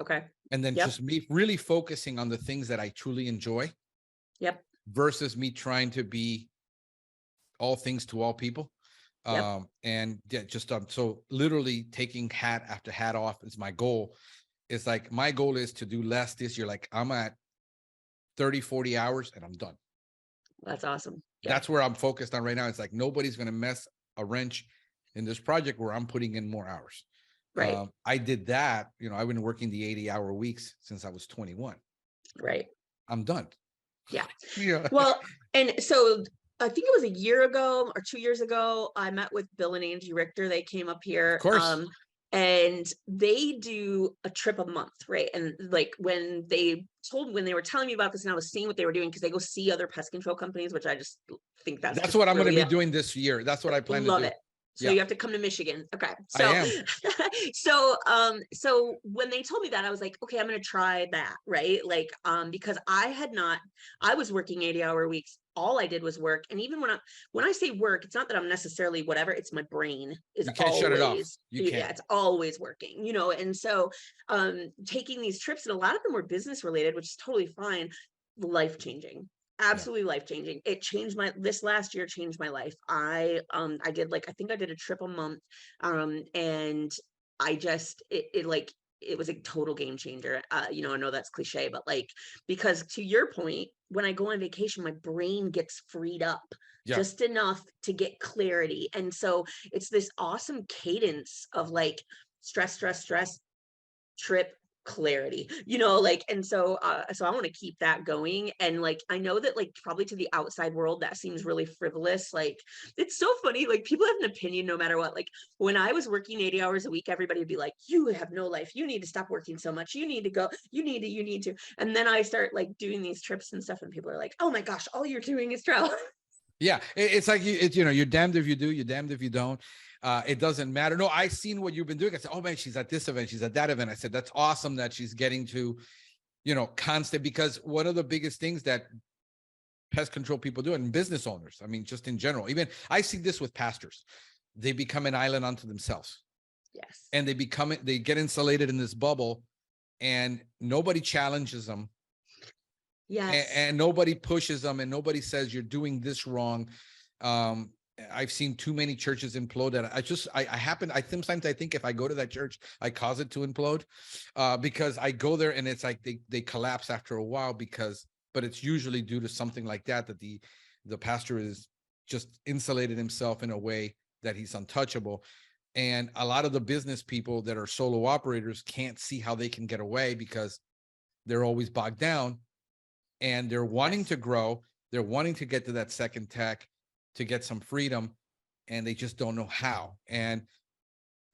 Okay. And then Yep. just me really focusing on the things that I truly enjoy. Yep. Versus me trying to be all things to all people. Yep. And yeah, just so literally taking hat after hat off is my goal. It's like my goal is to do less this year. Like I'm at 30, 40 hours and I'm done. That's awesome. Yep. That's where I'm focused on right now. It's like nobody's going to mess a wrench in this project where I'm putting in more hours. Right. I did that. I've been working the 80-hour weeks since I was 21. Right. I'm done. Yeah. Yeah. Well, and so I think it was a year ago or 2 years ago, I met with Bill and Angie Richter. They came up here. Of course. And they do a trip a month, right? And like when they were telling me about this and I was seeing what they were doing, because they go see other pest control companies, which I just think that's what I'm going to really be doing this year. That's what I plan to do. love it. So Yeah. you have to come to Michigan. Okay. I am. So when they told me that, I was like, okay, I'm going to try that. Right. Like, because I was working 80-hour weeks. All I did was work. And even when I say work, it's not that I'm necessarily whatever, it's my brain is you can't always, shut it off. You yeah, can't. it's always working, and so, taking these trips, and a lot of them were business related, which is totally fine. Life-changing. Absolutely life-changing. It changed this last year changed my life. I did I think I did a trip a month. And I just, it was a total game changer. I know that's cliche, but because to your point, when I go on vacation, my brain gets freed up just enough to get clarity. And so it's this awesome cadence of stress, trip, clarity, and so I want to keep that going. And I know that probably to the outside world that seems really frivolous. It's so funny, people have an opinion no matter what. When I was working 80 hours a week, everybody would be like, you have no life, you need to stop working so much, you need to go, you need to. And then I start doing these trips and stuff, and people are like, oh my gosh, all you're doing is travel. Yeah, it's like you're damned if you do, you're damned if you don't. It doesn't matter. No, I seen what you've been doing. I said, oh man, she's at this event, she's at that event. I said, that's awesome that she's getting to, constant, because one of the biggest things that pest control people do, and business owners, I mean, just in general, even I see this with pastors, they become an island unto themselves. Yes. And they get insulated in this bubble, and nobody challenges them. Yes. And nobody pushes them, and nobody says you're doing this wrong. I've seen too many churches implode that I sometimes I think if I go to that church, I cause it to implode, because I go there and it's like they collapse after a while, but it's usually due to something like that the pastor is just insulated himself in a way that he's untouchable. And a lot of the business people that are solo operators can't see how they can get away because they're always bogged down. And they're wanting to grow. They're wanting to get to that second tech to get some freedom, and they just don't know how. And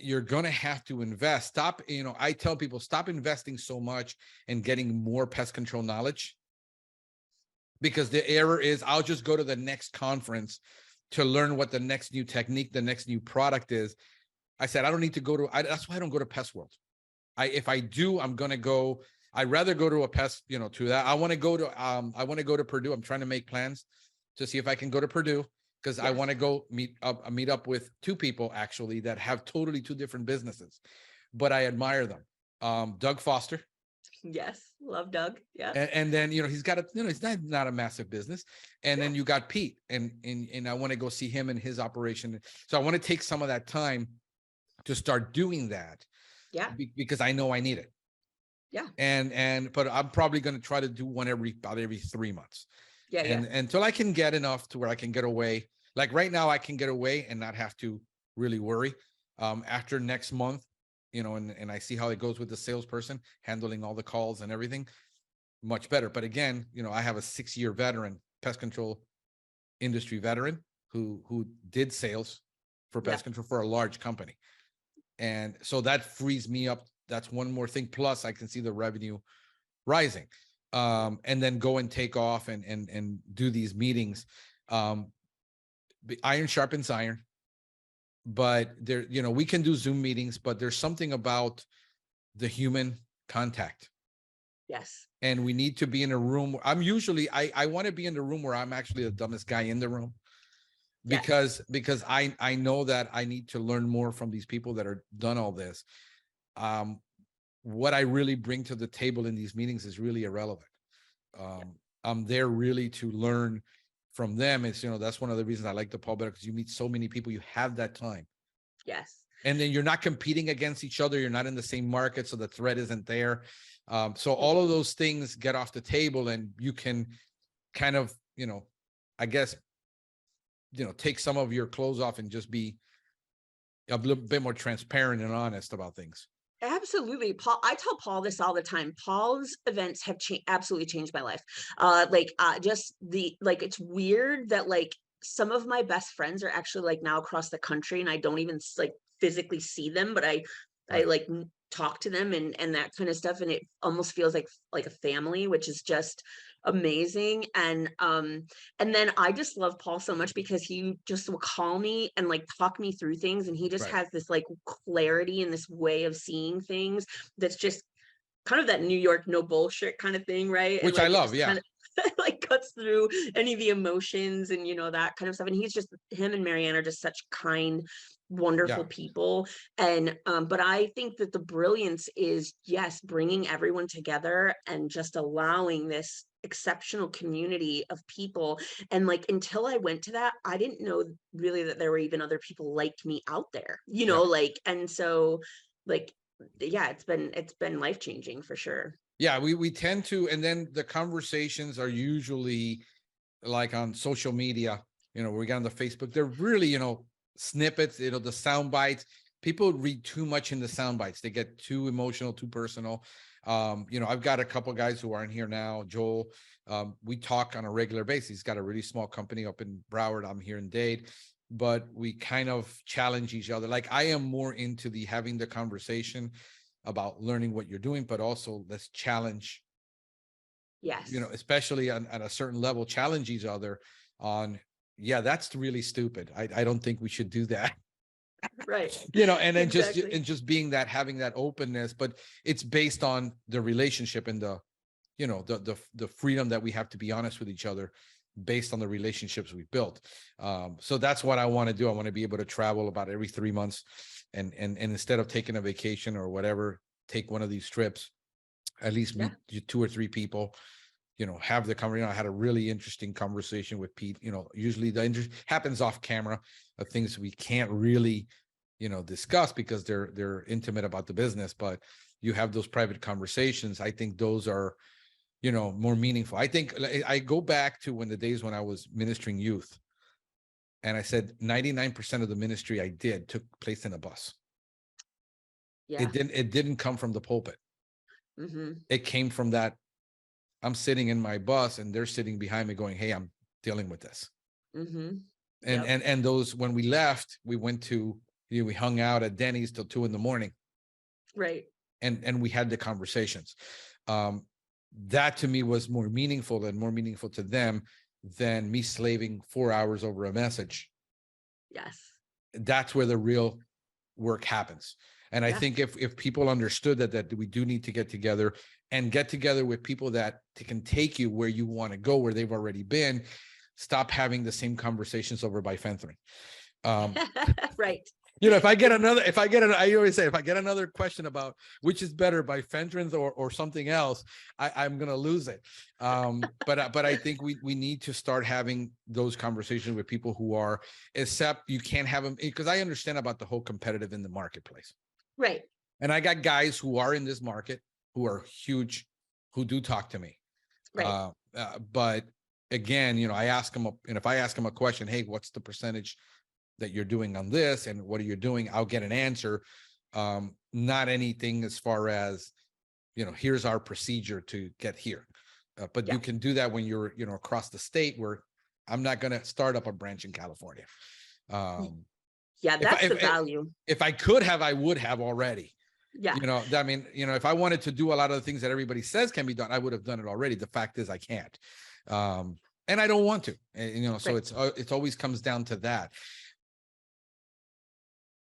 you're going to have to invest. I tell people, stop investing so much and getting more pest control knowledge, because the error is I'll just go to the next conference to learn what the next new technique, the next new product is. I said, I don't need to go to, that's why I don't go to Pest World. If I do, I'm going to go, I'd rather go to a pest, to that. I want to go to Purdue. I'm trying to make plans to see if I can go to Purdue, because I want to go meet up with two people actually that have totally two different businesses, but I admire them. Doug Foster. Yes. Love Doug. Yeah. And then, he's got he's not a massive business. And then you got Pete, and I want to go see him and his operation. So I want to take some of that time to start doing that. Yeah. Because I know I need it. Yeah. But I'm probably going to try to do one about every 3 months. Yeah. And until I can get enough to where I can get away. Like right now I can get away and not have to really worry. After next month, and I see how it goes with the salesperson handling all the calls and everything, much better. But again, I have a 6-year veteran, pest control industry veteran who did sales for pest control for a large company. And so that frees me up. That's one more thing. Plus I can see the revenue rising, and then go and take off and do these meetings. Iron sharpens iron, but there, we can do Zoom meetings, but there's something about the human contact. Yes. And we need to be in a room. I want to be in the room where I'm actually the dumbest guy in the room, because I know that I need to learn more from these people that are done all this. what I really bring to the table in these meetings is really irrelevant. I'm there really to learn from them. It's, that's one of the reasons I like the Paul better, because you meet so many people, you have that time. Yes. And then you're not competing against each other. You're not in the same market, so the threat isn't there. So all of those things get off the table, and you can kind of, I guess, take some of your clothes off and just be a little bit more transparent and honest about things. Absolutely. Paul, I tell Paul this all the time. Paul's events have absolutely changed my life. Just it's weird that some of my best friends are actually now across the country, and I don't even physically see them, but I Right. talk to them and that kind of stuff, and it almost feels like a family, which is just amazing. And then I just love Paul so much because he just will call me and talk me through things, and he just Right. has this clarity and this way of seeing things that's just kind of that New York no bullshit kind of thing, right? And Which I it love. just Yeah. kind of cuts through any of the emotions and that kind of stuff. And him and Marianne are just such kind, wonderful Yeah. people. And but I think that the brilliance is, yes, bringing everyone together and just allowing this exceptional community of people. And until I went to that, I didn't know really that there were even other people like me out there, Yeah. and so like yeah, it's been life-changing for sure. Yeah. We tend to, and then the conversations are usually like on social media, we got on the Facebook. They're really, snippets, the sound bites. People read too much in the sound bites. They get too emotional, too personal. I've got a couple of guys who aren't here now. Joel, we talk on a regular basis. He's got a really small company up in Broward. I'm here in Dade, but we kind of challenge each other. Like, I am more into the having the conversation about learning what you're doing, but also let's challenge, Yes. especially at a certain level, challenge each other on, yeah, that's really stupid. I don't think we should do that. Right. And then Exactly. just being that, having that openness, but it's based on the relationship and the, the freedom that we have to be honest with each other based on the relationships we built. So that's what I want to do. I want to be able to travel about every 3 months, and instead of taking a vacation or whatever, take one of these trips, at least Yeah. meet 2 or 3 people, have the conversation. I had a really interesting conversation with Pete. Usually the interest happens off camera, of things we can't really, discuss because they're intimate about the business, but you have those private conversations. I think those are, more meaningful. I think I go back to the days when I was ministering youth, and I said 99% of the ministry I did took place in a bus. Yeah. It didn't come from the pulpit. Mm-hmm. It came from that I'm sitting in my bus and they're sitting behind me going, hey, I'm dealing with this. Mm-hmm. And Yep. and those, when we left, we went to, we hung out at Denny's till 2 a.m. Right. and we had the conversations. That to me was more meaningful to them than me slaving 4 hours over a message. Yes. That's where the real work happens. And I Yeah. think if people understood that we do need to get together with people that can take you where you want to go, where they've already been, stop having the same conversations over bifenthrin. Right. If I I always say, if I get another question about which is better, bifenthrin or something else, I'm going to lose it. But I think we need to start having those conversations with people who are, except you can't have them, because I understand about the whole competitive in the marketplace. Right. And I got guys who are in this market who are huge, who do talk to me. Right. But again, I ask them, and if I ask them a question, hey, what's the percentage that you're doing on this, and what are you doing? I'll get an answer. Not anything as far as, here's our procedure to get here. But Yeah. you can do that when you're, across the state, where I'm not going to start up a branch in California. Yeah. If That's the value. if I could have, I would have already. Yeah. I mean, if I wanted to do a lot of the things that everybody says can be done, I would have done it already. The fact is I can't. And I don't want to, so Right. it's always comes down to that.